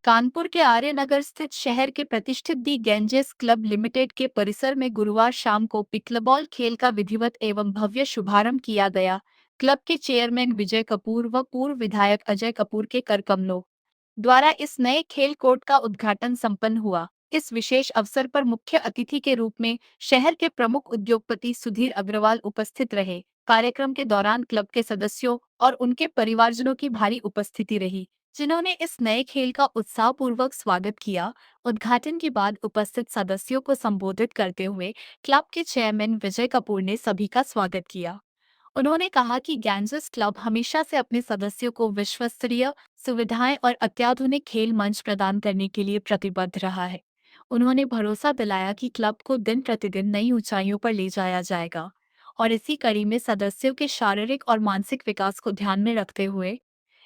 कानपुर के आर्यनगर स्थित शहर के प्रतिष्ठित दी गैंजेस क्लब लिमिटेड के परिसर में गुरुवार शाम को पिकलबॉल खेल का विधिवत एवं भव्य शुभारंभ किया गया। क्लब के चेयरमैन विजय कपूर व पूर्व विधायक अजय कपूर के कर कमलों द्वारा इस नए खेल कोर्ट का उद्घाटन संपन्न हुआ। इस विशेष अवसर पर मुख्य अतिथि के रूप में शहर के प्रमुख उद्योगपति सुधीर अग्रवाल उपस्थित रहे। कार्यक्रम के दौरान क्लब के सदस्यों और उनके परिवारजनों की भारी उपस्थिति रही, जिन्होंने इस नए खेल का उत्साहपूर्वक स्वागत किया। उद्घाटन के बाद उपस्थित सदस्यों को संबोधित करते हुए क्लब के चेयरमैन विजय कपूर ने सभी का स्वागत किया। उन्होंने कहा कि गैंजेस क्लब हमेशा से अपने सदस्यों को विश्वस्तरीय सुविधाएं और अत्याधुनिक खेल मंच प्रदान करने के लिए प्रतिबद्ध रहा है। उन्होंने भरोसा दिलाया कि क्लब को दिन प्रतिदिन नई ऊंचाइयों पर ले जाया जाएगा और इसी कड़ी में सदस्यों के शारीरिक और मानसिक विकास को ध्यान में रखते हुए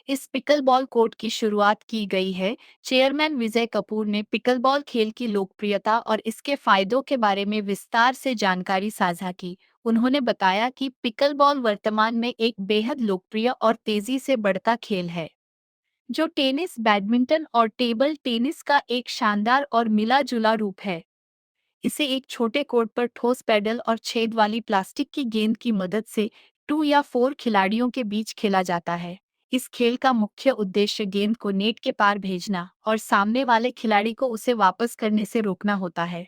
इस पिकलबॉल कोर्ट की शुरुआत की गई है। चेयरमैन विजय कपूर ने पिकलबॉल खेल की लोकप्रियता और इसके फायदों के बारे में विस्तार से जानकारी साझा की। उन्होंने बताया कि पिकलबॉल वर्तमान में एक बेहद लोकप्रिय और तेजी से बढ़ता खेल है, जो टेनिस, बैडमिंटन और टेबल टेनिस का एक शानदार और मिला-जुला रूप है। इसे एक छोटे कोर्ट पर ठोस पैडल और छेद वाली प्लास्टिक की गेंद की मदद से 2 या 4 खिलाड़ियों के बीच खेला जाता है। इस खेल का मुख्य उद्देश्य गेंद को नेट के पार भेजना और सामने वाले खिलाड़ी को उसे वापस करने से रोकना होता है।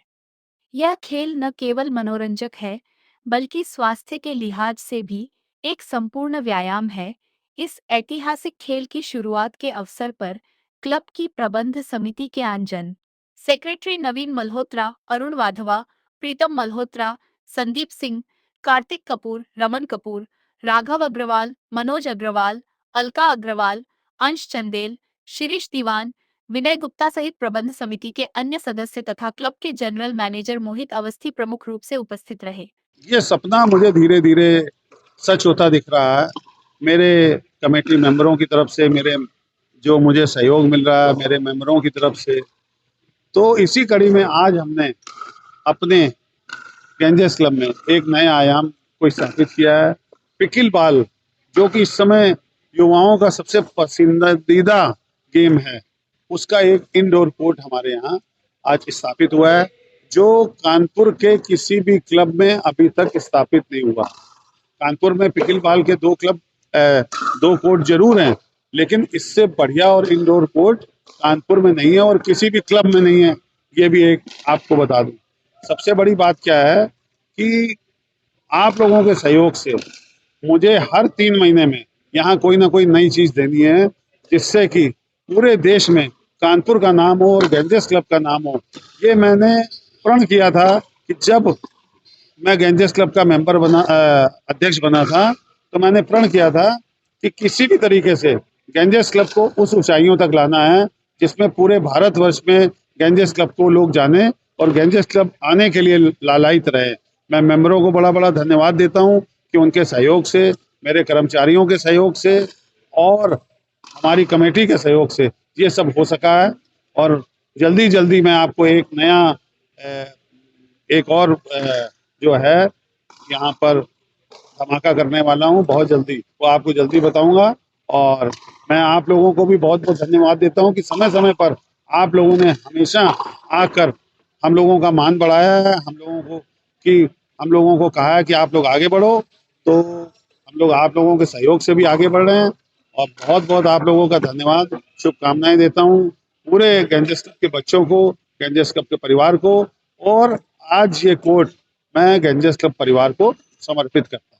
यह खेल न केवल मनोरंजक है, बल्कि स्वास्थ्य के लिहाज से भी एक संपूर्ण व्यायाम है। इस ऐतिहासिक खेल की शुरुआत के अवसर पर क्लब की प्रबंध समिति के आंजन सेक्रेटरी नवीन मल्होत्रा, अरुण वाधवा, प्रीतम मल्होत्रा, संदीप सिंह, कार्तिक कपूर, रमन कपूर, राघव अग्रवाल, मनोज अग्रवाल, अलका अग्रवाल, अंश चंदेल, शिरीष दीवान, विनय गुप्ता सहित प्रबंध समिति के अन्य सदस्य तथा क्लब के जनरल मैनेजर मोहित अवस्थी प्रमुख रूप से उपस्थित रहे। ये सपना मुझे धीरे धीरे सच होता दिख रहा है। मेरे कमेटी मेंबरों की तरफ से मेरे जो मुझे सहयोग मिल रहा है, मेरे मेंबरों की तरफ से, तो इसी कड़ी में आज हमने अपने गैंजेस क्लब में एक नए आयाम को स्थापित किया है। पिकिल बॉल, जो कि इस समय युवाओं का सबसे पसंदीदा गेम है, उसका एक इंडोर कोर्ट हमारे यहाँ आज स्थापित हुआ है, जो कानपुर के किसी भी क्लब में अभी तक स्थापित नहीं हुआ। कानपुर में पिकिल बॉल के दो कोर्ट जरूर हैं, लेकिन इससे बढ़िया और इंडोर कोर्ट कानपुर में नहीं है और किसी भी क्लब में नहीं है। ये भी एक आपको बता दूं। सबसे बड़ी बात क्या है कि आप लोगों के सहयोग से मुझे हर 3 महीने में यहाँ कोई ना कोई नई चीज देनी है, जिससे कि पूरे देश में कानपुर का नाम हो और गैंजेस क्लब का नाम हो। ये मैंने प्रण किया था कि जब मैं गैंजेस क्लब का अध्यक्ष बना था, तो मैंने प्रण किया था कि किसी भी तरीके से गैंजेस क्लब को उस ऊंचाइयों तक लाना है जिसमें पूरे भारतवर्ष में गैंजेस क्लब को लोग जाने और गैंजेस क्लब आने के लिए लालायित रहे। मैं मेंबरों को बड़ा बड़ा धन्यवाद देता हूं कि उनके सहयोग से, मेरे कर्मचारियों के सहयोग से और हमारी कमेटी के सहयोग से ये सब हो सका है। और जल्दी जल्दी मैं आपको एक नया एक और जो है यहाँ पर धमाका करने वाला हूँ बहुत जल्दी, वो आपको जल्दी बताऊंगा। और मैं आप लोगों को भी बहुत बहुत धन्यवाद देता हूँ कि समय समय पर आप लोगों ने हमेशा आकर हम लोगों का मान बढ़ाया है, हम लोगों को कहा है कि आप लोग आगे बढ़ो, तो हम लोग आप लोगों के सहयोग से भी आगे बढ़ रहे हैं। और बहुत बहुत आप लोगों का धन्यवाद, शुभकामनाएं देता हूँ पूरे गैंजेस क्लब के बच्चों को, गैंजेस क्लब के परिवार को। और आज ये कोर्ट मैं गैंजेस क्लब परिवार को समर्पित करता हूँ।